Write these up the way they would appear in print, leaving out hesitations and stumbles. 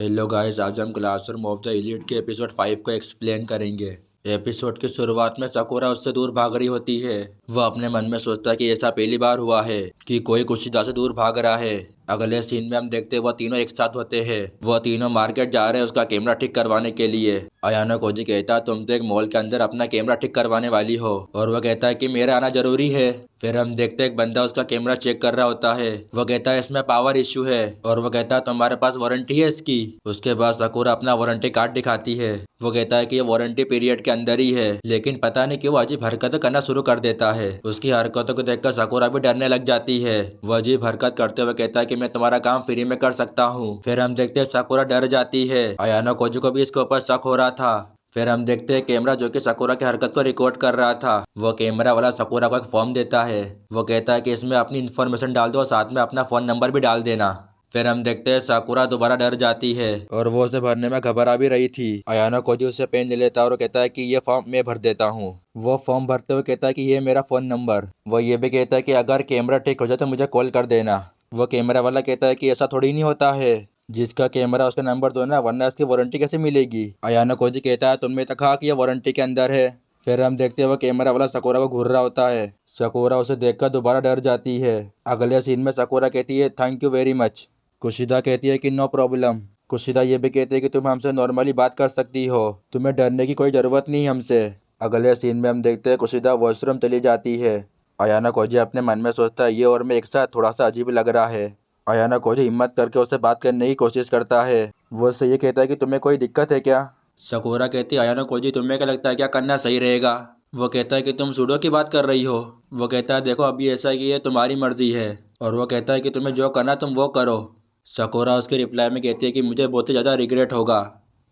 Hello guys, आज हम classroom of the elite के एपिसोड 5 को एक्सप्लेन करेंगे। एपिसोड की शुरुआत में साकुरा उससे दूर भाग रही होती है। वह अपने मन में सोचता है कि ऐसा पहली बार हुआ है कि कोई कुशिदा से दूर भाग रहा है। अगले सीन में हम देखते हैं वह तीनों एक साथ होते हैं। वह तीनों मार्केट जा रहे हैं उसका कैमरा ठीक करवाने के लिए। अयानो कोजी कहता है तुम तो एक मॉल के अंदर अपना कैमरा ठीक करवाने वाली हो, और वह कहता है कि मेरा आना जरूरी है। फिर हम देखते हैं एक बंदा उसका कैमरा चेक कर रहा होता है। वह कहता है इसमें पावर इश्यू है, और वह कहता है तुम्हारे पास वारंटी है इसकी। उसके बाद साकुरा अपना वारंटी कार्ड दिखाती है। वो कहता है कि ये वारंटी पीरियड के अंदर ही है, लेकिन पता नहीं क्यों अजीब हरकतें करना शुरू कर देता है। उसकी हरकतों को देखकर साकुरा भी डरने लग जाती है। वह अजीब हरकत करते हुए कहता है कि मैं तुम्हारा काम फ्री में कर सकता हूँ। फिर हम देखते हैं साकुरा डर जाती है। अयानो कोजी को भी इसके ऊपर शक हो रहा था। फिर हम देखते हैं कैमरा जो कि साकुरा की हरकत को रिकॉर्ड कर रहा था। वो कैमरा वाला साकुरा को एक फॉर्म देता है। वो कहता है कि इसमें अपनी इन्फॉर्मेशन डाल दो और साथ में अपना फोन नंबर भी डाल देना। फिर हम देखते हैं साकुरा दोबारा डर जाती है और वो उसे भरने में घबरा भी रही थी। अयानो कोजी उससे पेन ले लेता है और कहता है कि ये फॉर्म मैं भर देता हूँ। वो फॉर्म भरते हुए कहता है कि ये मेरा फोन नंबर। वो ये भी कहता है कि अगर कैमरा ठीक हो जाए तो मुझे कॉल कर देना। वो कैमरा वाला कहता है कि ऐसा थोड़ी नहीं होता है, जिसका कैमरा उसका नंबर दो ना, वरना उसकी वारंटी कैसे मिलेगी। अयानो कोजी कहता है तुमने तो कहा कि ये वारंटी के अंदर है। फिर हम देखते हैं वो कैमरा वाला सकोरा को घूर रहा होता है। सकोरा उसे देखकर दोबारा डर जाती है। अगले सीन में सकोरा कहती है थैंक यू वेरी मच। कुशिदा कहती है कि नो प्रॉब्लम। कुशिदा ये भी कहती है कि तुम हमसे नॉर्मली बात कर सकती हो, तुम्हें डरने की कोई ज़रूरत नहीं हमसे। अगले सीन में हम देखते हैं कुशिदा वॉशरूम चली जाती है। अयानो कोजी अपने मन में सोचता है ये और मैं एक साथ थोड़ा सा अजीब लग रहा है। अयानो कोजी हिम्मत करके उससे बात करने की कोशिश करता है। वो उससे ये कहता है कि तुम्हें कोई दिक्कत है क्या। सकोरा कहती है अयानो कोजी तुम्हें क्या लगता है क्या करना सही रहेगा। वो कहता है कि तुम सूडो की बात कर रही हो। वो कहता है देखो अभी ऐसा कि ये तुम्हारी मर्जी है, और वो कहता है कि तुम्हें जो करना तुम वो करो। सकोरा उसके रिप्लाई में कहती है कि मुझे बहुत ही ज़्यादा रिग्रेट होगा,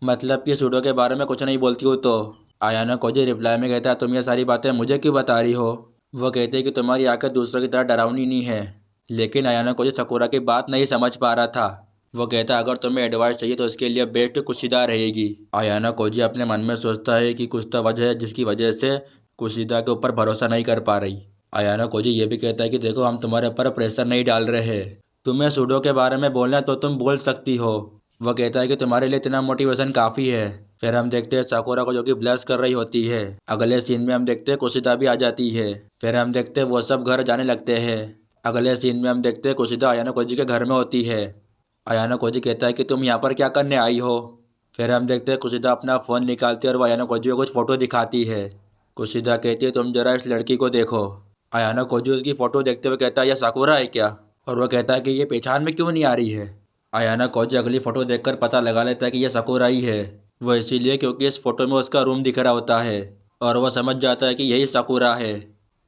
मतलब कि सूडो के बारे में कुछ नहीं बोलती हो तो। अयानो कोजी रिप्लाई में कहता है तुम ये सारी बातें मुझे क्यों बता रही हो। वो कहते हैं कि तुम्हारी आंखें दूसरों की तरह डरावनी नहीं है। लेकिन अयानो कोजी सकुरा की बात नहीं समझ पा रहा था। वो कहता है अगर तुम्हें एडवाइस चाहिए तो इसके लिए बेस्ट कुशिदा रहेगी। अयानो कोजी अपने मन में सोचता है कि कुछ तो वजह है जिसकी वजह से कुशिदा के ऊपर भरोसा नहीं कर पा रही। अयानो कोजी ये भी कहता है कि देखो हम तुम्हारे ऊपर प्रेशर नहीं डाल रहे हैं, तुम्हें सूडो के बारे में बोलना है तो तुम बोल सकती हो। वो कहता है कि तुम्हारे लिए इतना मोटिवेशन काफ़ी है। फिर हम देखते हैं साकुरा को जो कि ब्लश कर रही होती है। अगले सीन में हम देखते हैं कुशिदा भी आ जाती है। फिर हम देखते हैं वो सब घर जाने लगते हैं। अगले सीन में हम देखते हैं कुशिदा अयानो कोजी के घर में होती है। अयानो कोजी कहता है कि तुम यहाँ पर क्या करने आई हो। फिर हम देखते हैं कुशिदा अपना फ़ोन निकालती है और वो अयानो कोजी को कुछ फ़ोटो दिखाती है। कुशिदा कहती है तुम जरा इस लड़की को देखो। अयानो कोजी उसकी फ़ोटो देखते हुए कहता है यह साकुरा है क्या, और वह कहता है कि ये पहचान में क्यों नहीं आ रही है। अयानो कोजी अगली फ़ोटो देखकर पता लगा लेता है कि यह साकुरा ही है। वह इसीलिए क्योंकि इस फोटो में उसका रूम दिख रहा होता है, और वह समझ जाता है कि यही साकुरा है।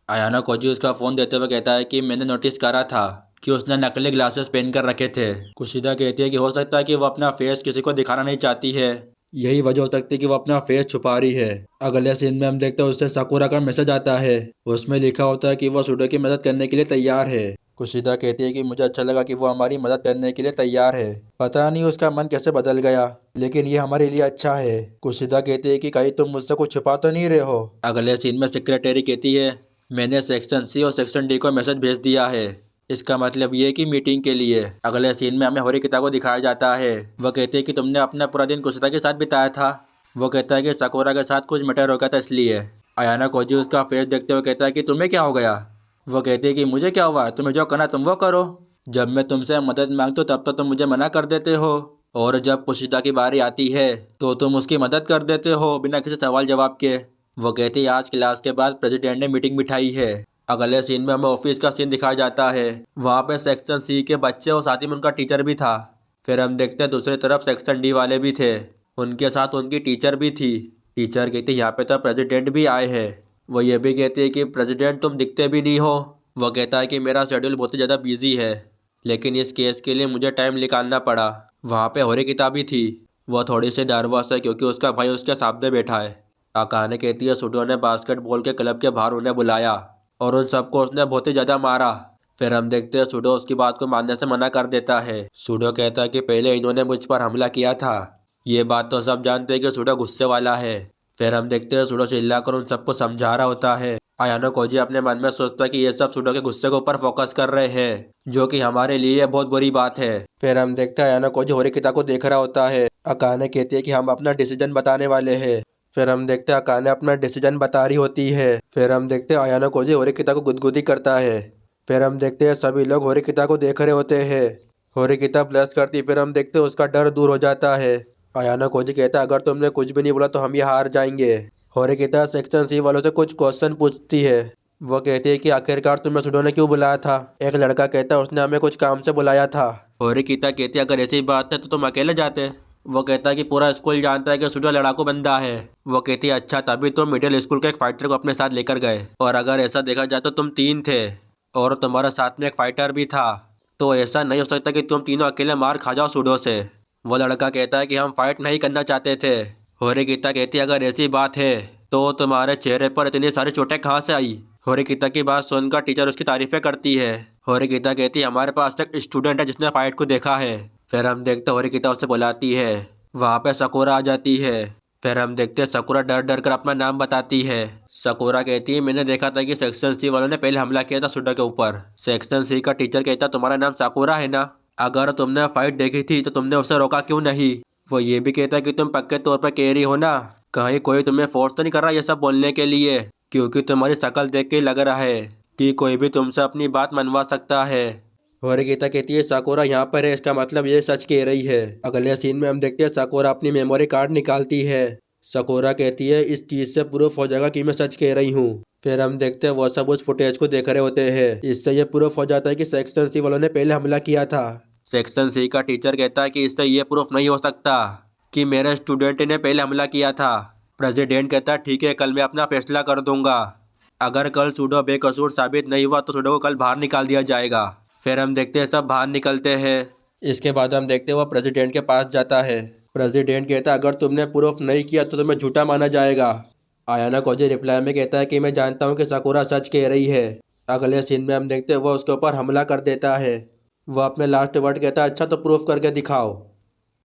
अयानो कोजी उसका फ़ोन देते हुए कहता है कि मैंने नोटिस करा था कि उसने नकली ग्लासेस पहन कर रखे थे। कुशिदा कहती है कि हो सकता है कि वो अपना फेस किसी को दिखाना नहीं चाहती है, यही वजह हो सकती है कि वो अपना फेस छुपा रही है। अगले सीन में हम देखते हैं उससे साकुरा का मैसेज आता है। उसमें लिखा होता है कि वो सूडो की मदद करने के लिए तैयार है। कुशिदा कहती है कि मुझे अच्छा लगा कि वो हमारी मदद करने के लिए तैयार है। पता नहीं उसका मन कैसे बदल गया, लेकिन ये हमारे लिए अच्छा है। कुशिदा कहती है कि कहीं तुम मुझसे कुछ छुपा तो नहीं रहे हो। अगले सीन में सेक्रेटरी कहती है मैंने सेक्शन सी और सेक्शन डी को मैसेज भेज दिया है, इसका मतलब ये कि मीटिंग के लिए। अगले सीन में हमें होरिकिता को दिखाया जाता है। वह कहती है कि तुमने अपना पूरा दिन कुशिदा के साथ बिताया था। वो कहता है कि सकोरा के साथ कुछ मैटर हो गया था इसलिए। अयानो कोजी उसका फेस देखते हुए कहता है कि तुम्हें क्या हो गया। वो कहती है कि मुझे क्या हुआ, तुम्हें जो करना तुम वो करो। जब मैं तुमसे मदद मांगता हूँ तब तो तुम मुझे मना कर देते हो, और जब कुशिदा की बारी आती है तो तुम उसकी मदद कर देते हो बिना किसी सवाल जवाब के। वो कहती है आज क्लास के बाद प्रेसिडेंट ने मीटिंग बिठाई है। अगले सीन में हमें ऑफिस का सीन दिखाया जाता है। वहाँ पे सेक्शन सी के बच्चे और साथ ही में उनका टीचर भी था। फिर हम देखते हैं दूसरी तरफ सेक्शन डी वाले भी थे, उनके साथ उनकी टीचर भी थी। टीचर कहती है यहाँ पे तो प्रेसिडेंट भी आए हैं। वो ये भी कहती है कि प्रेसिडेंट तुम दिखते भी नहीं हो। वो कहता है कि मेरा शेड्यूल बहुत ही ज़्यादा बिजी है, लेकिन इस केस के लिए मुझे टाइम निकालना पड़ा। वहाँ पे होरिकिता भी थी। वह थोड़ी सी नर्वस है क्योंकि उसका भाई उसके सामने बैठा है। अकाने कहती है सूडो ने बास्केटबॉल के क्लब के बाहर उन्हें बुलाया और उन सबको उसने बहुत ही ज़्यादा मारा। फिर हम देखते हैं सूडो उसकी बात को मानने से मना कर देता है। सूडो कहता है कि पहले इन्होंने मुझ पर हमला किया था, ये बात तो सब जानते हैं कि सूडो गुस्से वाला है। फिर हम देखते हैं सूडो चिल्लाकर उन सबको समझा रहा होता है। आयानो कोजी अपने मन में सोचता है कि ये सब सुडो के गुस्से के ऊपर फोकस कर रहे हैं, जो कि हमारे लिए ये बहुत बुरी बात है। फिर हम देखते हैं आयानो कोजी होरिकिता को देख रहा होता है। अकाने कहती है कि हम अपना डिसीजन बताने वाले हैं। फिर हम देखते हैं अकाने अपना डिसीजन बता रही होती है। फिर हम देखते हैं आयानो कोजी होरिकिता को गुदगुदी करता है। फिर हम देखते हैं सभी लोग होरिकिता को देख रहे होते हैं। होरिकिता ब्लश करती, फिर हम देखते हैं उसका डर दूर हो जाता है। आयानो कोजी कहता है अगर तुमने कुछ भी नहीं बोला तो हम ये हार जाएंगे। होरिकिता सेक्शन सी वालों से कुछ क्वेश्चन पूछती है। वो कहती है कि आखिरकार तुम्हें सुडो ने क्यों बुलाया था। एक लड़का कहता है उसने हमें कुछ काम से बुलाया था। होरिकिता कहती है अगर ऐसी बात है तो तुम अकेले जाते। वो कहता है कि पूरा स्कूल जानता है कि सुडो लड़ाकू बंदा है। वो कहती है अच्छा तभी तुम मिडिल स्कूल के एक फाइटर को अपने साथ लेकर गए, और अगर ऐसा देखा जाए तो तुम 3 थे और तुम्हारे साथ में एक फाइटर भी था, तो ऐसा नहीं हो सकता कि तुम तीनों अकेले मार खा जाओ सुडो से। वो लड़का कहता है कि हम फाइट नहीं करना चाहते थे। होरिकिता कहती है अगर ऐसी बात है तो तुम्हारे चेहरे पर इतनी सारी चोटें कहाँ से आई। होरिकिता की बात सुनकर टीचर उसकी तारीफें करती है। होरिकिता कहती है हमारे पास एक स्टूडेंट है जिसने फाइट को देखा है। फिर हम देखते होरिकिता उसे बुलाती है। वहाँ पे सकुरा आ जाती है। फिर हम देखते सकुरा डर डर कर अपना नाम बताती है। सकुरा कहती है मैंने देखा था कि सेक्शन सी वालों ने पहले हमला किया था सुडो के ऊपर। सेक्शन सी का टीचर कहता तुम्हारा नाम सकुरा है ना, अगर तुमने फाइट देखी थी तो तुमने उसे रोका क्यों नहीं। वो ये भी कहता है कि तुम पक्के तौर पर कैरी हो ना, कहीं कोई तुम्हें फोर्स तो नहीं कर रहा ये सब बोलने के लिए, क्योंकि तुम्हारी शक्ल देख के लग रहा है कि कोई भी तुमसे अपनी बात मनवा सकता है। होरिकिता कहती है साकुरा यहाँ पर है, इसका मतलब ये सच कह रही है। अगले सीन में हम देखते हैं साकुरा अपनी मेमोरी कार्ड निकालती है। साकुरा कहती है इस चीज से प्रूफ हो जाएगा कि मैं सच कह रही हूँ। फिर हम देखते हैं वो सब उस फुटेज को देख रहे होते हैं। इससे ये प्रूफ हो जाता है कि सेक्शन सी वालों ने पहले हमला किया था। सेक्शन सी का टीचर कहता है कि इससे ये प्रूफ नहीं हो सकता कि मेरे स्टूडेंट ने पहले हमला किया था। प्रेसिडेंट कहता है ठीक है कल मैं अपना फैसला कर दूंगा, अगर कल सुडो बेकसूर साबित नहीं हुआ तो सुडो को कल बाहर निकाल दिया जाएगा। फिर हम देखते हैं सब बाहर निकलते हैं। इसके बाद हम देखते हैं वो प्रेसिडेंट के पास जाता है। प्रेसिडेंट कहता है अगर तुमने प्रूफ नहीं किया तो तुम्हें झूठा माना जाएगा। आयाना कोजी रिप्लाई में कहता है कि मैं जानता हूँ कि साकुरा सच कह रही है। अगले सीन में हम देखते हैं वो उसके ऊपर हमला कर देता है। वो अपने लास्ट वर्ड कहता है अच्छा तो प्रूफ करके दिखाओ।